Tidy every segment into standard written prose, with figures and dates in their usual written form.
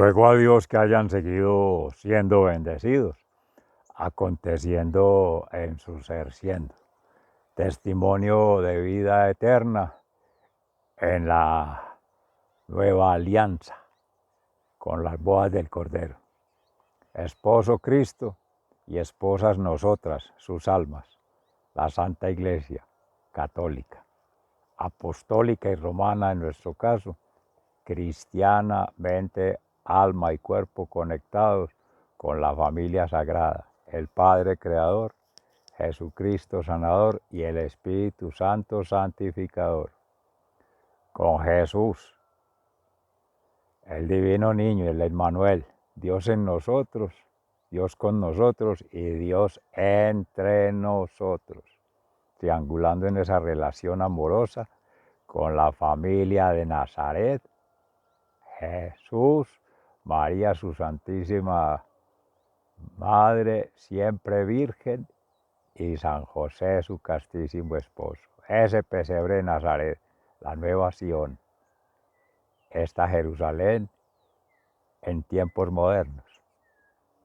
Ruego a Dios que hayan seguido siendo bendecidos, aconteciendo en su ser siendo. Testimonio de vida eterna en la nueva alianza con las bodas del Cordero. Esposo Cristo y esposas nosotras, sus almas, la Santa Iglesia Católica, Apostólica y Romana en nuestro caso, cristiana, mente, alma y cuerpo conectados con la familia sagrada, el Padre Creador, Jesucristo Sanador y el Espíritu Santo Santificador. Con Jesús, el Divino Niño, el Emmanuel, Dios en nosotros, Dios con nosotros y Dios entre nosotros, triangulando en esa relación amorosa con la familia de Nazaret, Jesús, María, su Santísima Madre, siempre Virgen, y San José, su castísimo esposo. Ese pesebre de Nazaret, la nueva Sión, esta Jerusalén en tiempos modernos,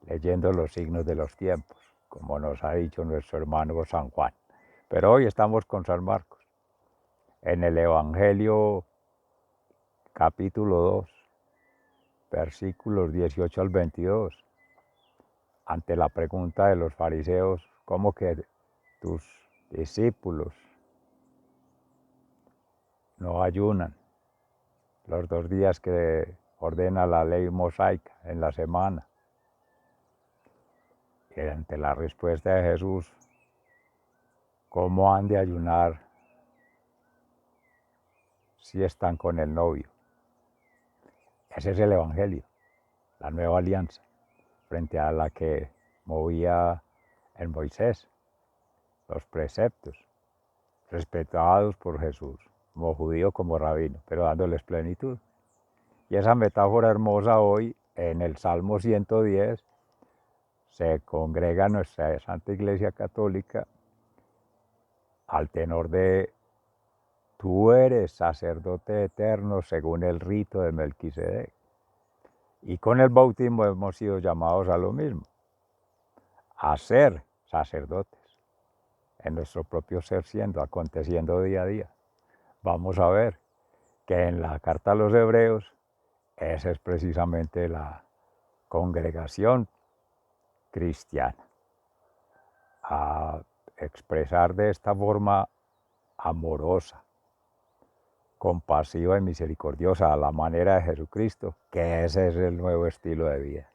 leyendo los signos de los tiempos, como nos ha dicho nuestro hermano San Juan. Pero hoy estamos con San Marcos, en el Evangelio capítulo 2, versículos 18 al 22, ante la pregunta de los fariseos, ¿cómo que tus discípulos no ayunan los 2 días que ordena la ley mosaica en la semana? Y ante la respuesta de Jesús, ¿cómo han de ayunar si están con el novio? Ese es el Evangelio, la nueva alianza, frente a la que movía en Moisés, los preceptos, respetados por Jesús, como judío, como rabino, pero dándoles plenitud. Y esa metáfora hermosa hoy, en el Salmo 110, se congrega nuestra Santa Iglesia Católica al tenor de: tú eres sacerdote eterno según el rito de Melquisedec. Y con el bautismo hemos sido llamados a lo mismo, a ser sacerdotes, en nuestro propio ser siendo, aconteciendo día a día. Vamos a ver que en la carta a los Hebreos, esa es precisamente la congregación cristiana, a expresar de esta forma amorosa, compasiva y misericordiosa, a la manera de Jesucristo, que ese es el nuevo estilo de vida,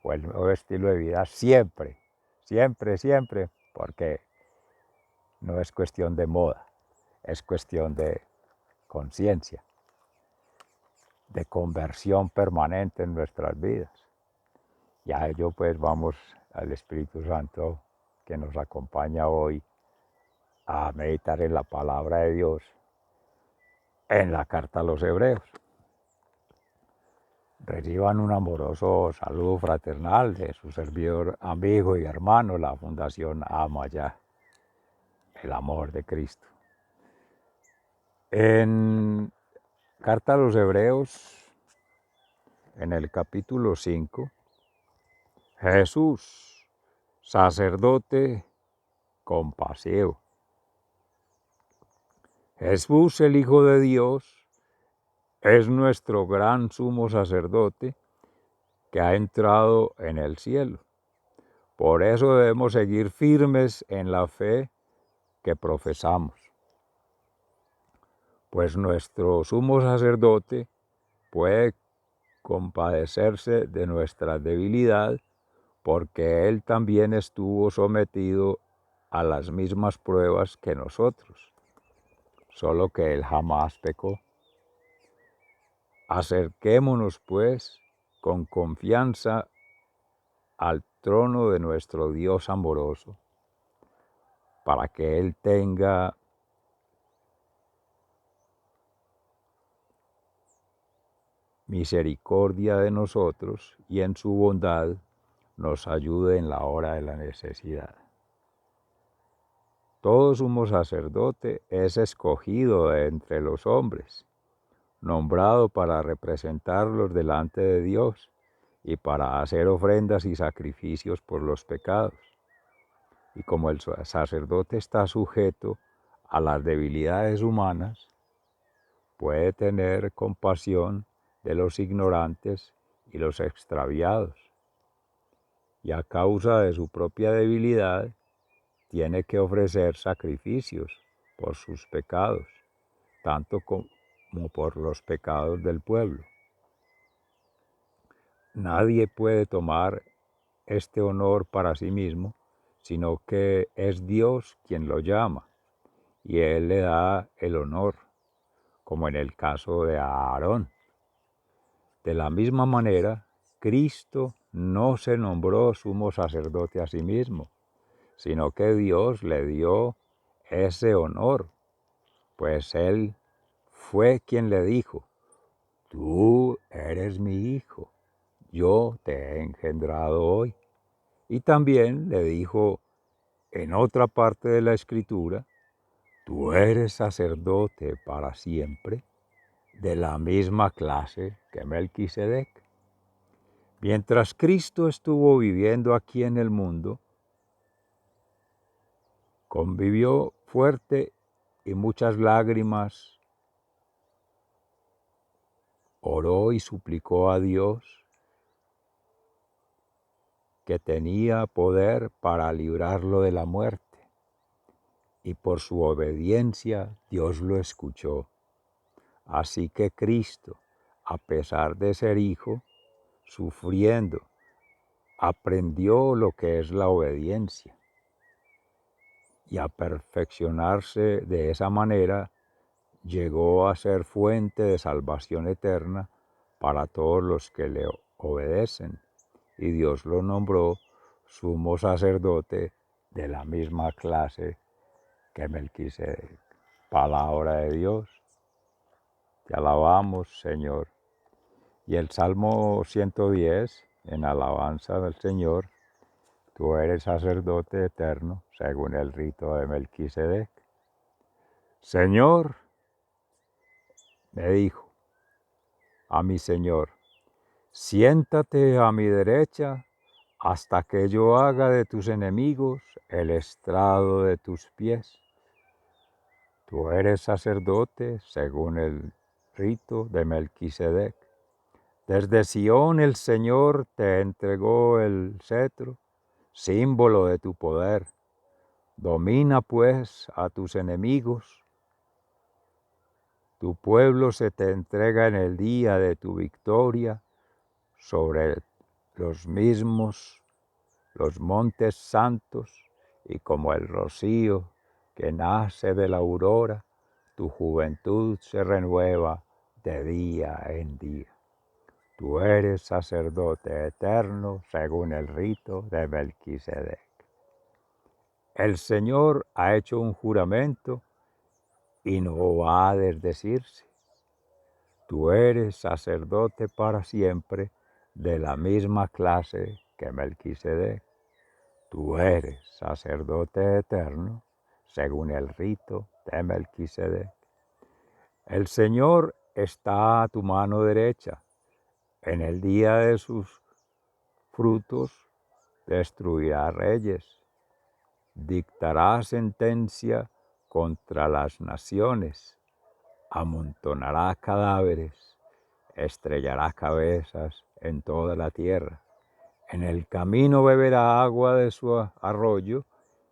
o el nuevo estilo de vida siempre, siempre, siempre, porque no es cuestión de moda, es cuestión de conciencia, de conversión permanente en nuestras vidas. Y a ello pues vamos al Espíritu Santo que nos acompaña hoy a meditar en la palabra de Dios en la carta a los Hebreos. Reciban un amoroso saludo fraternal de su servidor, amigo y hermano, la Fundación Amaya, el amor de Cristo. En carta a los Hebreos, en el capítulo 5, Jesús, sacerdote compasivo. Jesús, el Hijo de Dios, es nuestro gran sumo sacerdote que ha entrado en el cielo. Por eso debemos seguir firmes en la fe que profesamos. Pues nuestro sumo sacerdote puede compadecerse de nuestra debilidad, porque él también estuvo sometido a las mismas pruebas que nosotros, solo que él jamás pecó. Acerquémonos, pues, con confianza al trono de nuestro Dios amoroso, para que Él tenga misericordia de nosotros y en su bondad nos ayude en la hora de la necesidad. Todo sumo sacerdote es escogido de entre los hombres, nombrado para representarlos delante de Dios y para hacer ofrendas y sacrificios por los pecados. Y como el sacerdote está sujeto a las debilidades humanas, puede tener compasión de los ignorantes y los extraviados. Y a causa de su propia debilidad, tiene que ofrecer sacrificios por sus pecados, tanto como por los pecados del pueblo. Nadie puede tomar este honor para sí mismo, sino que es Dios quien lo llama, y Él le da el honor, como en el caso de Aarón. De la misma manera, Cristo no se nombró sumo sacerdote a sí mismo, sino que Dios le dio ese honor, pues Él fue quien le dijo: tú eres mi hijo, yo te he engendrado hoy. Y también le dijo en otra parte de la Escritura: tú eres sacerdote para siempre, de la misma clase que Melquisedec. Mientras Cristo estuvo viviendo aquí en el mundo, convivió fuerte y muchas lágrimas, oró y suplicó a Dios, que tenía poder para librarlo de la muerte, y por su obediencia Dios lo escuchó. Así que Cristo, a pesar de ser hijo, sufriendo, aprendió lo que es la obediencia, y a perfeccionarse de esa manera, llegó a ser fuente de salvación eterna para todos los que le obedecen, y Dios lo nombró sumo sacerdote de la misma clase que Melquisedec. Palabra de Dios, te alabamos, Señor. Y el Salmo 110, en alabanza del Señor: tú eres sacerdote eterno, según el rito de Melquisedec. Señor, me dijo a mi Señor: siéntate a mi derecha hasta que yo haga de tus enemigos el estrado de tus pies. Tú eres sacerdote según el rito de Melquisedec. Desde Sión el Señor te entregó el cetro, símbolo de tu poder. Domina pues a tus enemigos. Tu pueblo se te entrega en el día de tu victoria sobre los mismos, los montes santos, y como el rocío que nace de la aurora, tu juventud se renueva de día en día. Tú eres sacerdote eterno según el rito de Melquisedec. El Señor ha hecho un juramento y no va a desdecirse. Tú eres sacerdote para siempre, de la misma clase que Melquisedec. Tú eres sacerdote eterno según el rito de Melquisedec. El Señor está a tu mano derecha. En el día de sus frutos destruirá reyes. Dictará sentencia contra las naciones. Amontonará cadáveres. Estrellará cabezas en toda la tierra. En el camino beberá agua de su arroyo,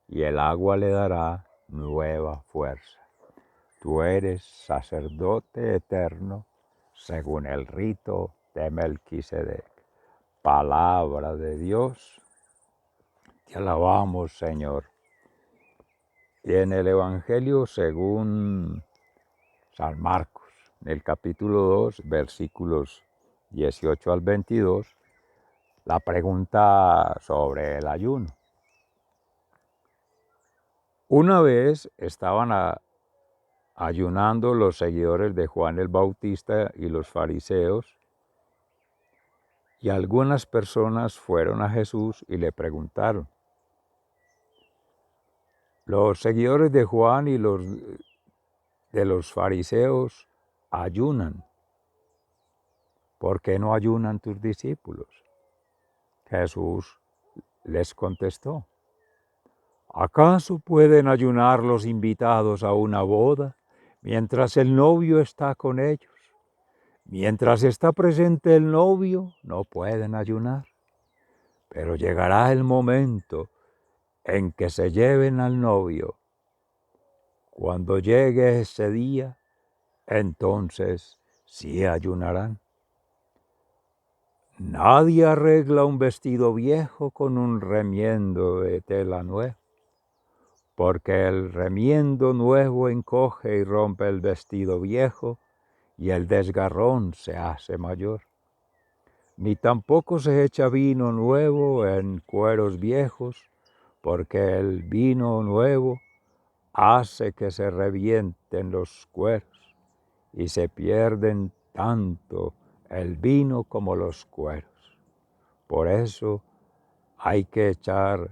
y el agua le dará nueva fuerza. Tú eres sacerdote eterno según el rito de Melquisedec. Palabra de Dios, te alabamos, Señor. Y en el Evangelio según San Marcos, en el capítulo 2, versículos 18 al 22, la pregunta sobre el ayuno. Una vez estaban ayunando los seguidores de Juan el Bautista y los fariseos, y algunas personas fueron a Jesús y le preguntaron. Los seguidores de Juan y los de los fariseos ayunan, ¿por qué no ayunan tus discípulos? Jesús les contestó, ¿acaso pueden ayunar los invitados a una boda mientras el novio está con ellos? Mientras está presente el novio, no pueden ayunar, pero llegará el momento en que se lleven al novio. Cuando llegue ese día, entonces sí ayunarán. Nadie arregla un vestido viejo con un remiendo de tela nueva, porque el remiendo nuevo encoge y rompe el vestido viejo y el desgarrón se hace mayor. Ni tampoco se echa vino nuevo en cueros viejos, porque el vino nuevo hace que se revienten los cueros y se pierden tanto el vino como los cueros. Por eso hay que echar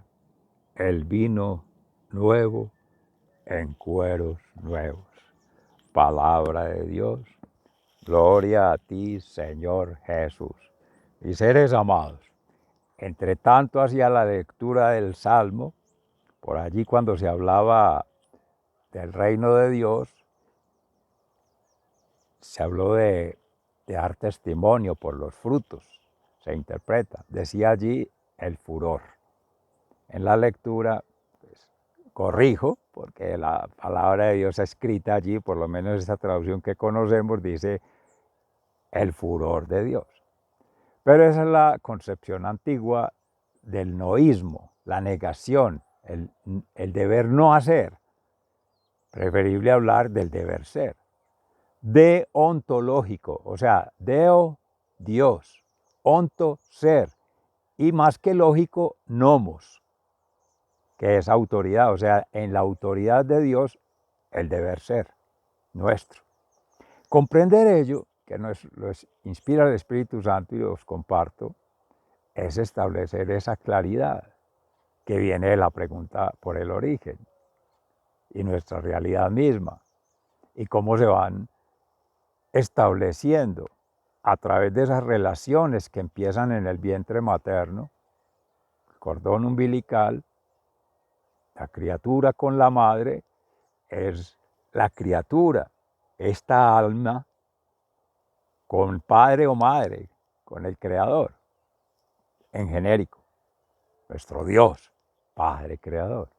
el vino nuevo en cueros nuevos. Palabra de Dios. Gloria a ti, Señor Jesús. Mis seres amados, entre tanto hacía la lectura del Salmo, por allí cuando se hablaba del reino de Dios, se habló de dar testimonio por los frutos, se interpreta. Decía allí el furor. En la lectura, pues, corrijo, porque la palabra de Dios escrita allí, por lo menos esta traducción que conocemos, dice el furor de Dios. Pero esa es la concepción antigua del noísmo, la negación, el deber no hacer. Preferible hablar del deber ser. Deontológico, o sea, deo, Dios, onto, ser, y más que lógico, nomos, que es autoridad, o sea, en la autoridad de Dios, el deber ser nuestro. Comprender ello, que nos inspira el Espíritu Santo y os comparto, es establecer esa claridad que viene de la pregunta por el origen y nuestra realidad misma, y cómo se van estableciendo a través de esas relaciones que empiezan en el vientre materno, el cordón umbilical, la criatura con la madre, es la criatura, esta alma con padre o madre, con el Creador, en genérico, nuestro Dios, Padre Creador.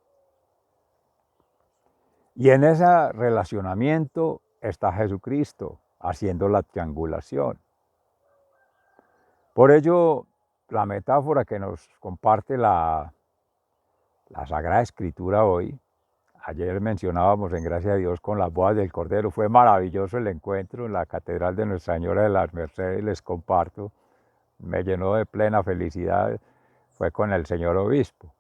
Y en ese relacionamiento está Jesucristo haciendo la triangulación. Por ello, la metáfora que nos comparte la Sagrada Escritura hoy, ayer mencionábamos en Gracia a Dios con las bodas del Cordero, fue maravilloso el encuentro en la Catedral de Nuestra Señora de las Mercedes, les comparto, me llenó de plena felicidad, fue con el señor obispo,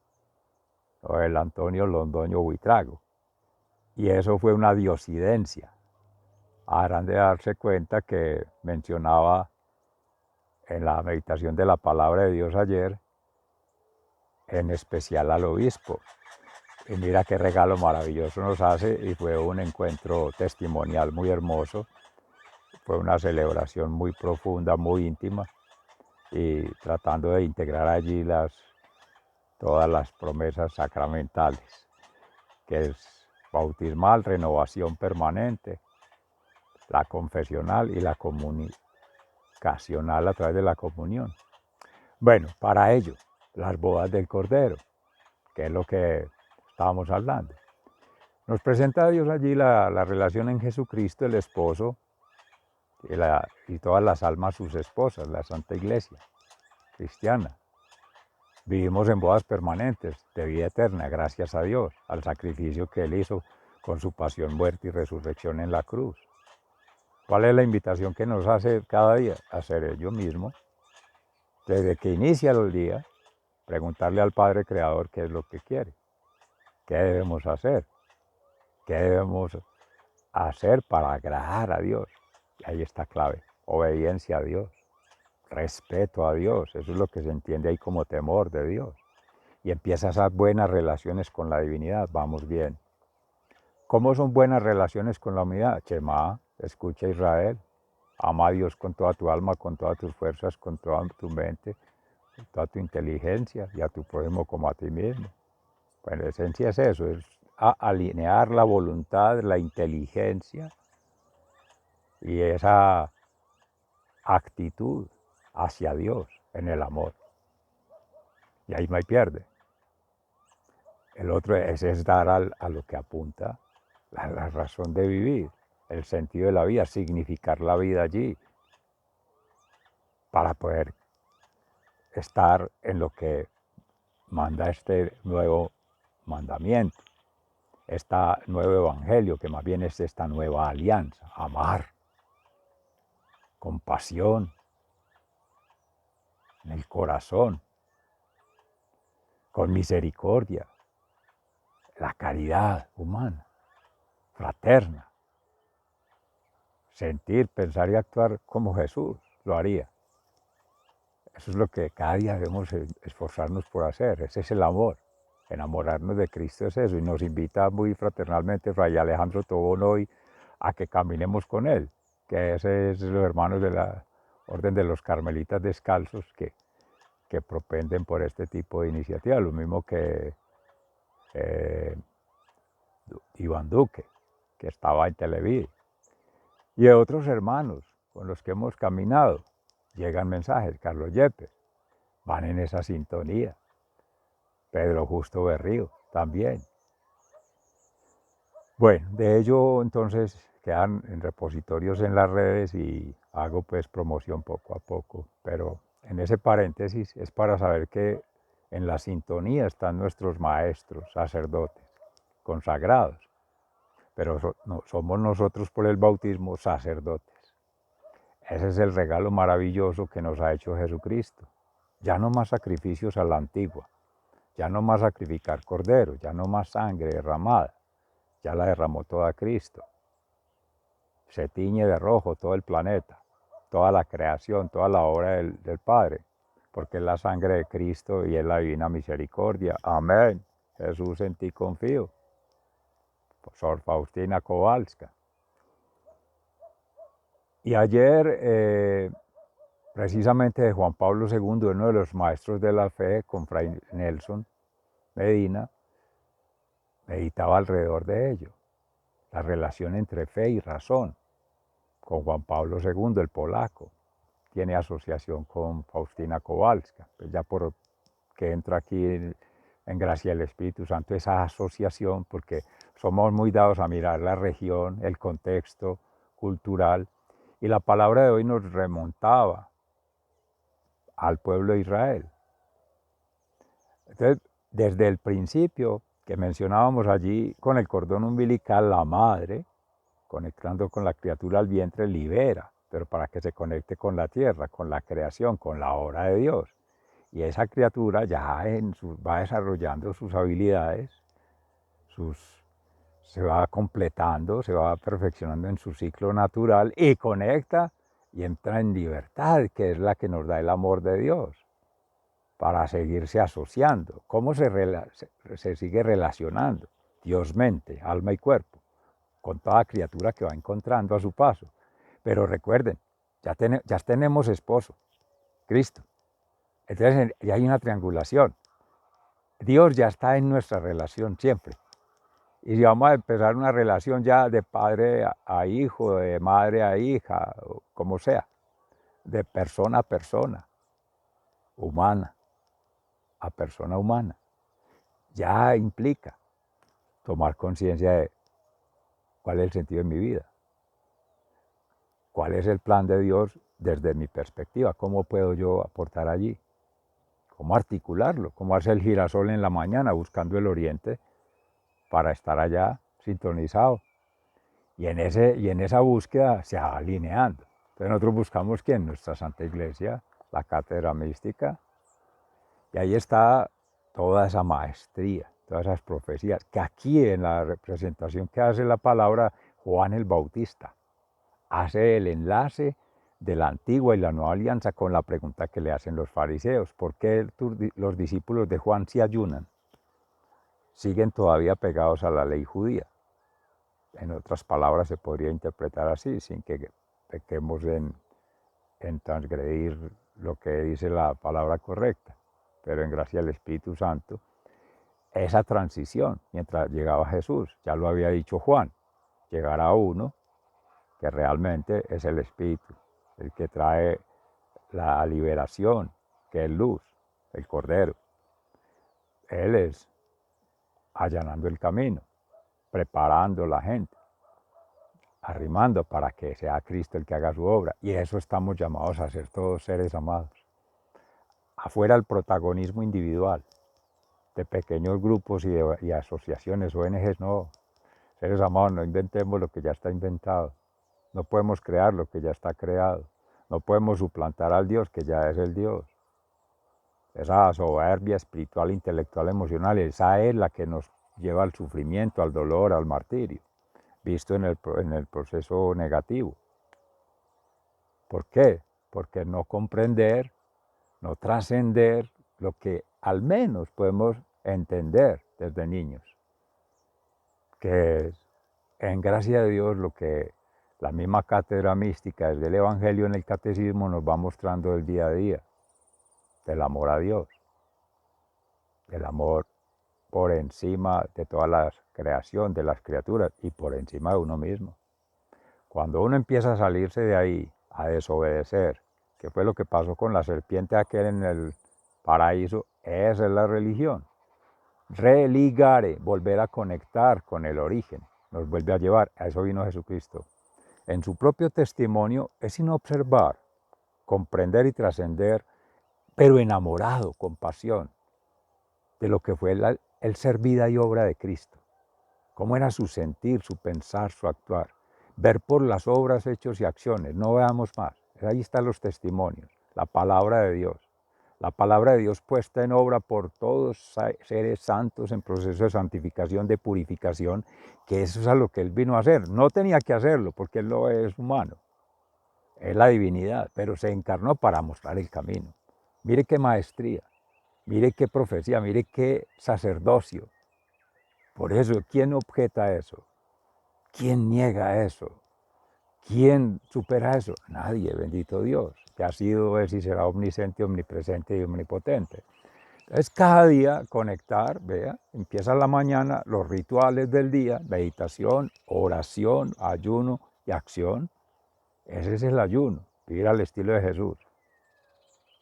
el Antonio Londoño Buitrago, y eso fue una diosidencia. Habrán de darse cuenta que mencionaba en la meditación de la palabra de Dios ayer, en especial al obispo. Y mira qué regalo maravilloso nos hace, y fue un encuentro testimonial muy hermoso, fue una celebración muy profunda, muy íntima, y tratando de integrar allí todas las promesas sacramentales, que es bautismal, renovación permanente, la confesional y la comunicacional a través de la comunión. Bueno, para ello, las bodas del Cordero, que es lo que estábamos hablando. Nos presenta a Dios allí la relación en Jesucristo, el esposo, y todas las almas sus esposas, la Santa Iglesia cristiana. Vivimos en bodas permanentes de vida eterna, gracias a Dios, al sacrificio que Él hizo con su pasión, muerte y resurrección en la cruz. ¿Cuál es la invitación que nos hace cada día? Hacer ello mismo. Desde que inicia el día, preguntarle al Padre Creador qué es lo que quiere, qué debemos hacer, qué debemos hacer para agradar a Dios. Y ahí está clave, obediencia a Dios, respeto a Dios, eso es lo que se entiende ahí como temor de Dios. Y empieza esas buenas relaciones con la divinidad, vamos bien. ¿Cómo son buenas relaciones con la humanidad? Shema, escucha Israel, Ama a Dios con toda tu alma, con todas tus fuerzas, con toda tu mente, con toda tu inteligencia y a tu prójimo como a ti mismo. Pues en esencia es eso, es alinear la voluntad, la inteligencia y esa actitud hacia Dios en el amor. Y ahí no hay pierde. El otro es dar a lo que apunta la razón de vivir, el sentido de la vida, significar la vida allí, para poder estar en lo que manda este nuevo mandamiento, este nuevo evangelio, que más bien es esta nueva alianza, amar, compasión, en el corazón, con misericordia, la caridad humana, fraterna, sentir, pensar y actuar como Jesús lo haría. Eso es lo que cada día debemos esforzarnos por hacer, ese es el amor. Enamorarnos de Cristo es eso, y nos invita muy fraternalmente Fray Alejandro Tobón hoy a que caminemos con Él, que ese es los hermanos de la Orden de los Carmelitas Descalzos que propenden por este tipo de iniciativas, lo mismo que Iván Duque, que estaba en Televid, y de otros hermanos con los que hemos caminado. Llegan mensajes, Carlos Yepes, van en esa sintonía. Pedro Justo Berrío también. Bueno, de ello entonces quedan en repositorios en las redes y hago pues promoción poco a poco, pero en ese paréntesis es para saber que en la sintonía están nuestros maestros, sacerdotes, consagrados, pero somos nosotros por el bautismo sacerdotes. Ese es el regalo maravilloso que nos ha hecho Jesucristo. Ya no más sacrificios a la antigua, ya no más sacrificar corderos, ya no más sangre derramada, ya la derramó toda Cristo. Se tiñe de rojo todo el planeta, toda la creación, toda la obra del Padre, porque es la sangre de Cristo y es la divina misericordia. Amén. Jesús, en ti confío. Sor Faustina Kowalska. Y ayer, precisamente de Juan Pablo II, uno de los maestros de la fe, con Fray Nelson Medina, meditaba alrededor de ello, la relación entre fe y razón, con Juan Pablo II, el polaco. Tiene asociación con Faustina Kowalska, pues ya por que entra aquí en gracia del Espíritu Santo esa asociación, porque somos muy dados a mirar la región, el contexto cultural, y la palabra de hoy nos remontaba al pueblo de Israel. Entonces, desde el principio que mencionábamos allí con el cordón umbilical, la madre, conectando con la criatura al vientre, libera, pero para que se conecte con la tierra, con la creación, con la obra de Dios. Y esa criatura ya va desarrollando sus habilidades, se va completando, se va perfeccionando en su ciclo natural y conecta y entra en libertad, que es la que nos da el amor de Dios, para seguirse asociando. ¿Cómo se sigue relacionando? Dios, mente, alma y cuerpo, con toda criatura que va encontrando a su paso. Pero recuerden, ya tenemos esposo, Cristo. Entonces ya hay una triangulación. Dios ya está en nuestra relación siempre. Y si vamos a empezar una relación ya de padre a hijo, de madre a hija, o como sea, de persona a persona, humana a persona humana, ya implica tomar conciencia de cuál es el sentido de mi vida, cuál es el plan de Dios desde mi perspectiva, cómo puedo yo aportar allí, cómo articularlo, cómo hacer el girasol en la mañana buscando el oriente para estar allá sintonizado. Y en esa búsqueda se va alineando. Entonces nosotros buscamos ¿quién? Nuestra Santa Iglesia, la Cátedra Mística, y ahí está toda esa maestría, todas esas profecías, que aquí en la representación que hace la palabra Juan el Bautista, hace el enlace de la antigua y la nueva alianza con la pregunta que le hacen los fariseos: ¿por qué los discípulos de Juan sí ayunan? Siguen todavía pegados a la ley judía. En otras palabras se podría interpretar así, sin que pequemos en transgredir lo que dice la palabra correcta, pero en gracia del Espíritu Santo, esa transición, mientras llegaba Jesús, ya lo había dicho Juan, llegará uno que realmente es el Espíritu, el que trae la liberación, que es luz, el Cordero. Él es allanando el camino, preparando la gente, arrimando para que sea Cristo el que haga su obra. Y eso estamos llamados a ser todos seres amados. Afuera el protagonismo individual, de pequeños grupos y asociaciones, ONGs, no. Seres amados, no inventemos lo que ya está inventado. No podemos crear lo que ya está creado. No podemos suplantar al Dios que ya es el Dios. Esa soberbia espiritual, intelectual, emocional, esa es la que nos lleva al sufrimiento, al dolor, al martirio, visto en el proceso negativo. ¿Por qué? Porque no comprender, no trascender lo que al menos podemos entender desde niños, que es, en gracia de Dios, lo que la misma cátedra mística desde el Evangelio en el Catecismo nos va mostrando el día a día, del amor a Dios, del amor por encima de toda la creación, de las criaturas y por encima de uno mismo. Cuando uno empieza a salirse de ahí, a desobedecer, que fue lo que pasó con la serpiente aquel en el paraíso, esa es la religión. Religare, volver a conectar con el origen, nos vuelve a llevar, a eso vino Jesucristo. En su propio testimonio es sin observar, comprender y trascender, pero enamorado, con pasión, de lo que fue el ser vida y obra de Cristo. Cómo era su sentir, su pensar, su actuar. Ver por las obras, hechos y acciones, no veamos más. Ahí están los testimonios, la palabra de Dios. La palabra de Dios puesta en obra por todos seres santos en proceso de santificación, de purificación, que eso es a lo que Él vino a hacer. No tenía que hacerlo porque Él no es humano, es la divinidad, pero se encarnó para mostrar el camino. Mire qué maestría, mire qué profecía, mire qué sacerdocio. Por eso, ¿quién objeta eso? ¿Quién niega eso? ¿Quién supera eso? Nadie, bendito Dios, que ha sido, es y será omnisciente, omnipresente y omnipotente. Entonces, cada día conectar, vea, empieza la mañana, los rituales del día, meditación, oración, ayuno y acción. Ese es el ayuno, vivir al estilo de Jesús,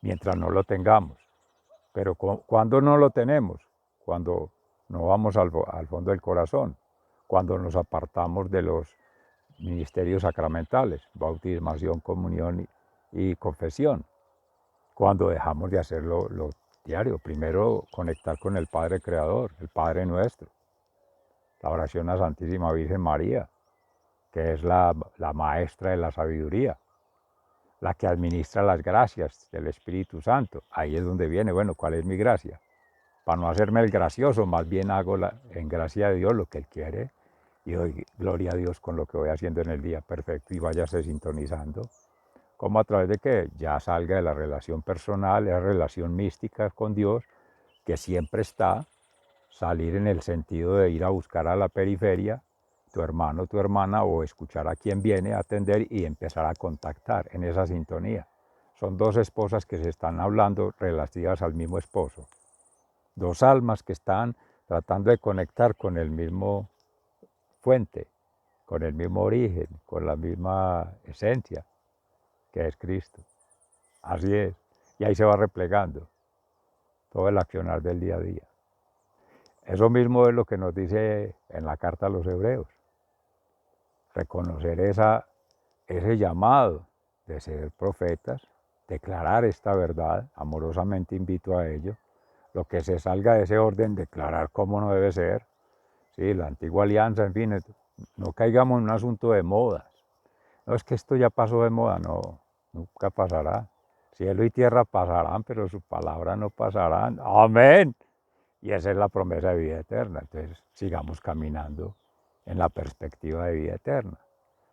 mientras no lo tengamos. Pero ¿cuándo no lo tenemos? Cuando no vamos al fondo del corazón, cuando nos apartamos de los ministerios sacramentales, bautismación, comunión y confesión, cuando dejamos de hacerlo lo diario. Primero conectar con el Padre Creador, el Padre Nuestro, la oración a Santísima Virgen María, que es la maestra de la sabiduría, la que administra las gracias del Espíritu Santo. Ahí es donde viene, bueno, ¿cuál es mi gracia? Para no hacerme el gracioso, más bien hago en gracia de Dios lo que Él quiere y doy gloria a Dios con lo que voy haciendo en el día perfecto y váyase sintonizando. Como a través de que ya salga de la relación personal, la relación mística con Dios, que siempre está, salir en el sentido de ir a buscar a la periferia, tu hermano, tu hermana, o escuchar a quien viene a atender y empezar a contactar en esa sintonía. Son dos esposas que se están hablando relativas al mismo esposo. Dos almas que están tratando de conectar con el mismo fuente, con el mismo origen, con la misma esencia, que es Cristo. Así es. Y ahí se va replegando todo el accionar del día a día. Eso mismo es lo que nos dice en la carta a los Hebreos. Reconocer ese llamado de ser profetas, declarar esta verdad, amorosamente invito a ello, lo que se salga de ese orden, declarar cómo no debe ser, sí, la antigua alianza, en fin, no caigamos en un asunto de modas. No es que esto ya pasó de moda, no, nunca pasará. Cielo y tierra pasarán, pero su palabra no pasarán. Amén. Y esa es la promesa de vida eterna. Entonces, sigamos caminando en la perspectiva de vida eterna.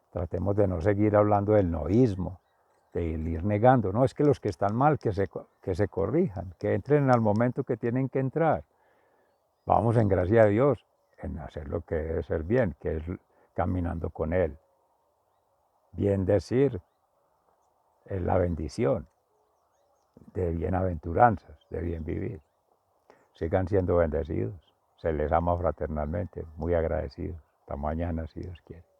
Tratemos de no seguir hablando del noísmo, de ir negando. No, es que los que están mal, que se corrijan, que entren al momento que tienen que entrar. Vamos en gracia de Dios, en hacer lo que es ser bien, que es caminando con Él. Bien decir es la bendición de bienaventuranzas, de bien vivir. Sigan siendo bendecidos. Se les ama fraternalmente, muy agradecidos. Hasta mañana, si Dios quiere.